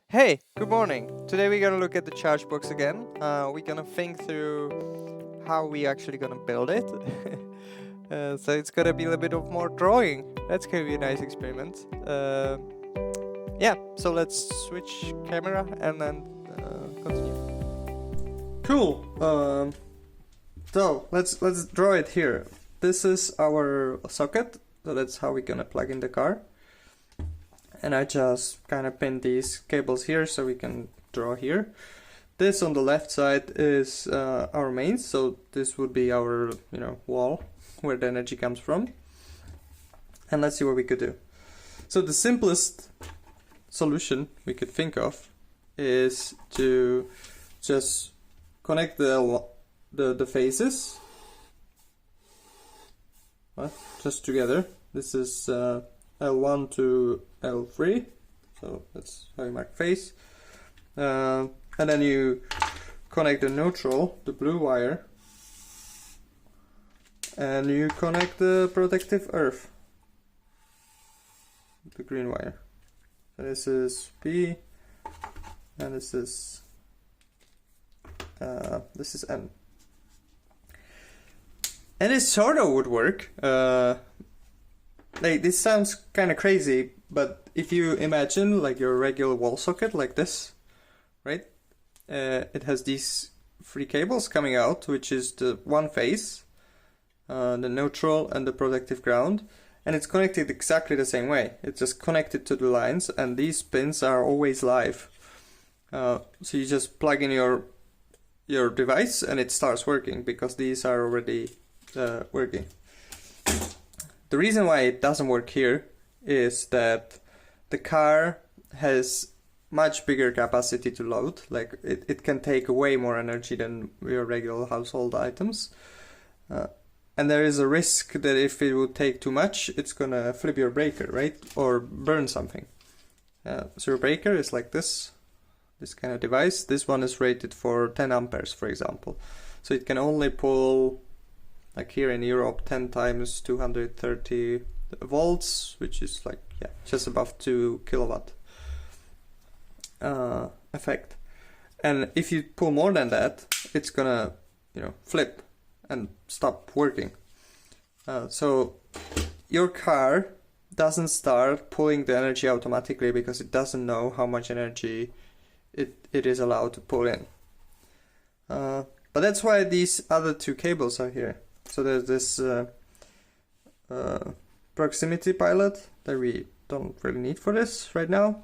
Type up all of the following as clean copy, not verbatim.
Hey, good morning. Today we're gonna look at the charge box again. We're gonna think through how we actually gonna build it. So it's gonna be a little bit of more drawing. That's gonna be a nice experiment. Yeah, so let's switch camera and then continue. Cool. So let's draw it here. This is our socket. So that's how we're gonna plug in the car. And I just kind of pinned these cables here so we can draw here. This on the left side is our mains, so this would be our wall where the energy comes from. And let's see what we could do. So the simplest solution we could think of is to just connect the phases, just together. This is L1 to L3, so that's how you mark phase. And then you connect the neutral, the blue wire, and you connect the protective earth, the green wire. So this is P, and this is N. And it sort of would work. Like, this sounds kind of crazy, but if you imagine like your regular wall socket like this, right? It has these three cables coming out, which is the one phase, the neutral and the protective ground, and it's connected exactly the same way. It's just connected to the lines, and these pins are always live. So you just plug in your device and it starts working because these are already working. The reason why it doesn't work here is that the car has much bigger capacity to load. Like it can take way more energy than your regular household items. And there is a risk that if it would take too much, it's gonna flip your breaker, right? Or burn something. So your breaker is like this kind of device. This one is rated for 10 amperes, for example. So it can only pull, like here in Europe, 10 times 230 volts, which is like, yeah, just above 2 kilowatt effect. And if you pull more than that, it's gonna, flip and stop working. So your car doesn't start pulling the energy automatically because it doesn't know how much energy it is allowed to pull in. But that's why these other two cables are here. So there's this proximity pilot that we don't really need for this right now,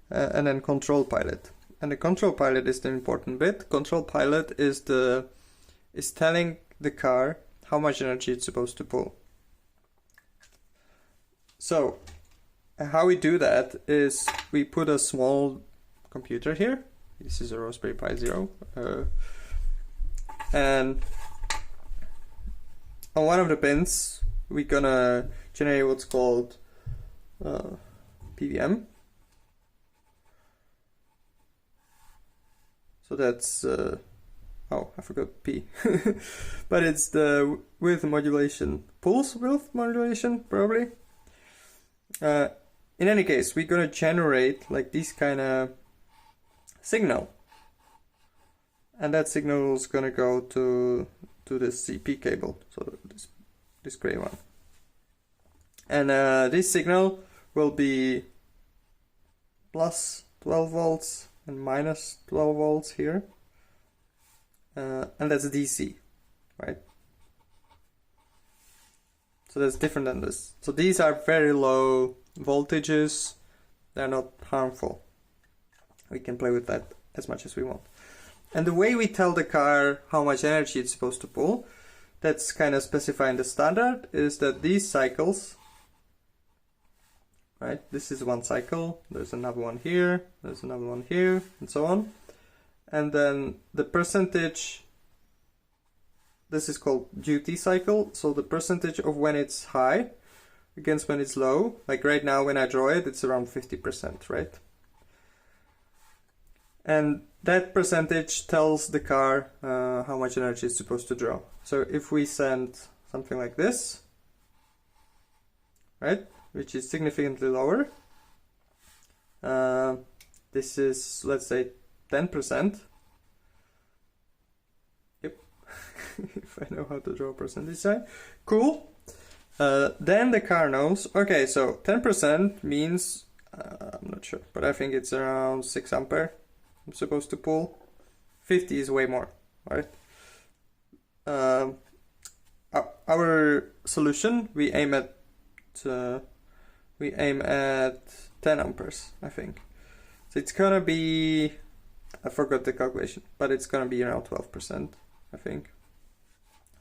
and then control pilot. And the control pilot is the important bit. Control pilot is telling the car how much energy it's supposed to pull. So how we do that is we put a small computer here. This is a Raspberry Pi Zero, and on one of the pins we're gonna generate what's called PWM. So that's oh, I forgot P. But it's the width modulation, pulse width modulation, probably. In any case, we're gonna generate like this kind of signal, and that signal is gonna go to the CP cable, so this gray one. And this signal will be plus 12 volts and minus 12 volts here. And that's DC, right? So that's different than this. So these are very low voltages. They're not harmful. We can play with that as much as we want. And the way we tell the car how much energy it's supposed to pull, that's kind of specified in the standard, is that these cycles, right? This is one cycle, there's another one here, there's another one here, and so on. And then the percentage, this is called duty cycle, so the percentage of when it's high against when it's low, like right now when I draw it, it's around 50%, right? And that percentage tells the car how much energy it's supposed to draw. So if we send something like this, right, which is significantly lower, This is, let's say, 10%. Yep. If I know how to draw a percentage sign. Cool. Then the car knows, okay, so 10% means, I'm not sure, but I think it's around 6 ampere I'm supposed to pull. 50 is way more, right? Our solution, we aim at 10 amperes, I think. So it's gonna be, I forgot the calculation, but it's gonna be around 12%, I think.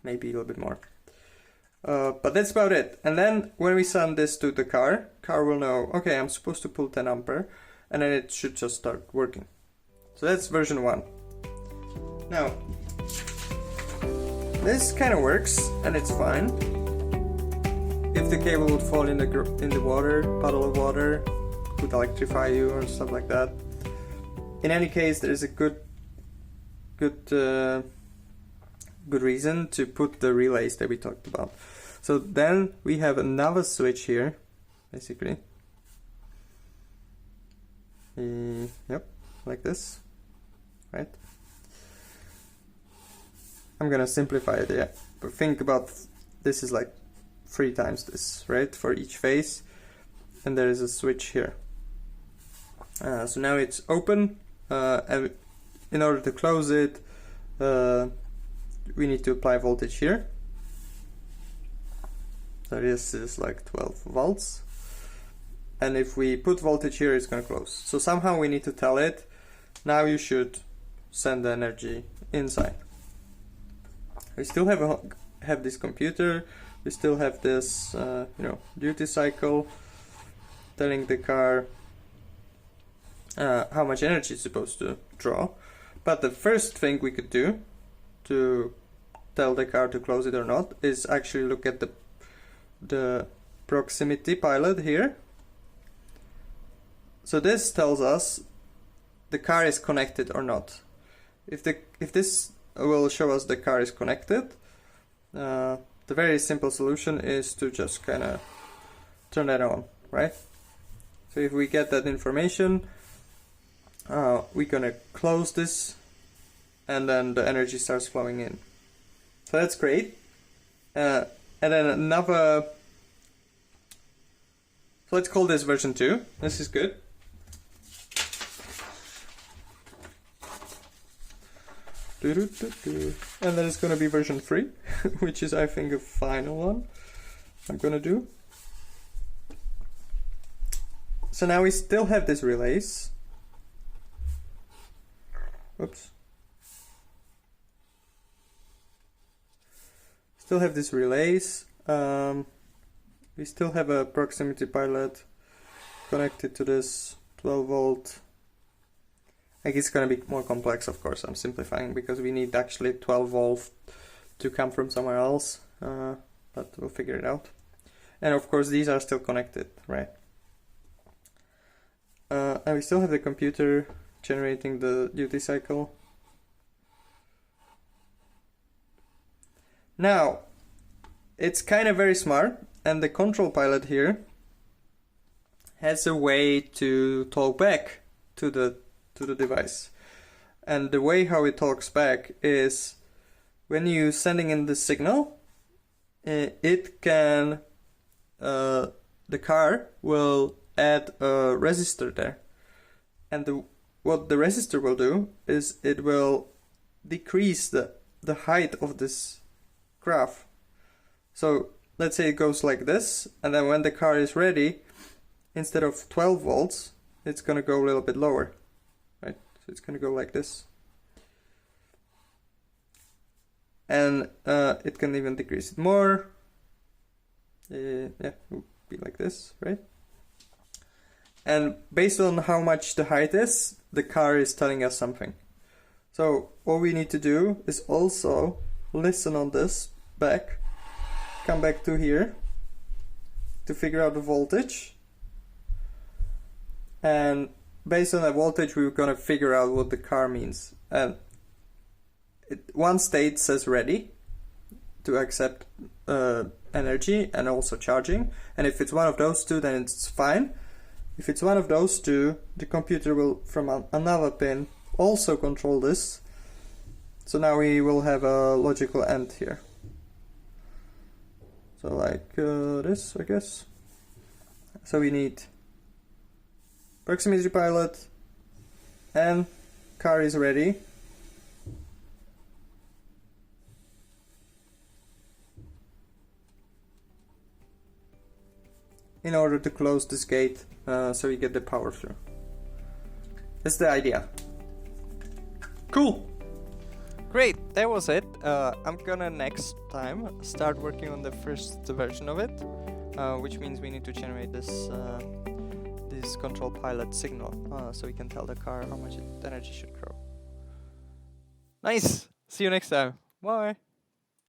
Maybe a little bit more. But that's about it. And then when we send this to the car will know, okay, I'm supposed to pull 10 ampere, and then it should just start working. So that's version 1. Now, this kind of works, and it's fine. If the cable would fall in the water, puddle of water, would electrify you or stuff like that. In any case, there is a good reason to put the relays that we talked about. So then we have another switch here, basically. Yep, like this, right? I'm gonna simplify it, yeah. But think about, this is like 3 times this, right? For each phase. And there is a switch here. So now it's open, and in order to close it, we need to apply voltage here. So this is like 12 volts. And if we put voltage here, it's going to close. So somehow we need to tell it, now you should send the energy inside. We still have this computer. We still have this, duty cycle telling the car how much energy it's supposed to draw. But the first thing we could do to tell the car to close it or not is actually look at the proximity pilot here. So this tells us the car is connected or not. If this will show us the car is connected, the very simple solution is to just kind of turn that on, right? So if we get that information, we're gonna close this, and then the energy starts flowing in. So that's great. And then another, so let's call this version 2. This is good. And then it's gonna be version 3, which is, I think, a final one I'm gonna do. So now we still have these relays. Oops. Still have these relays. We still have a proximity pilot connected to this 12 volt. Like, it's gonna be more complex, of course. I'm simplifying because we need actually 12 volts to come from somewhere else, but we'll figure it out. And of course these are still connected, right? And we still have the computer generating the duty cycle. Now, it's kind of very smart, and the control pilot here has a way to talk back to the device. And the way how it talks back is when you're sending in the signal, it can, the car will add a resistor there. And what the resistor will do is it will decrease the height of this graph. So let's say it goes like this, and then when the car is ready, instead of 12 volts, it's going to go a little bit lower. Right? So it's going to go like this. And it can even decrease it more. Yeah, it would be like this, right? And based on how much the height is, the car is telling us something. So what we need to do is also listen on this back, come back to here to figure out the voltage. And based on the voltage, we're gonna figure out what the car means. And one state says ready to accept energy and also charging. And if it's one of those two, then it's fine. If it's one of those two, the computer will, from another pin, also control this. So now we will have a logical AND here. So like this, I guess. So we need proximity pilot, and car is ready. In order to close this gate, so we get the power through. That's the idea. Cool! Great, that was it. I'm gonna next time start working on the first version of it, which means we need to generate this this control pilot signal, so we can tell the car how much energy should grow. Nice! See you next time. Bye!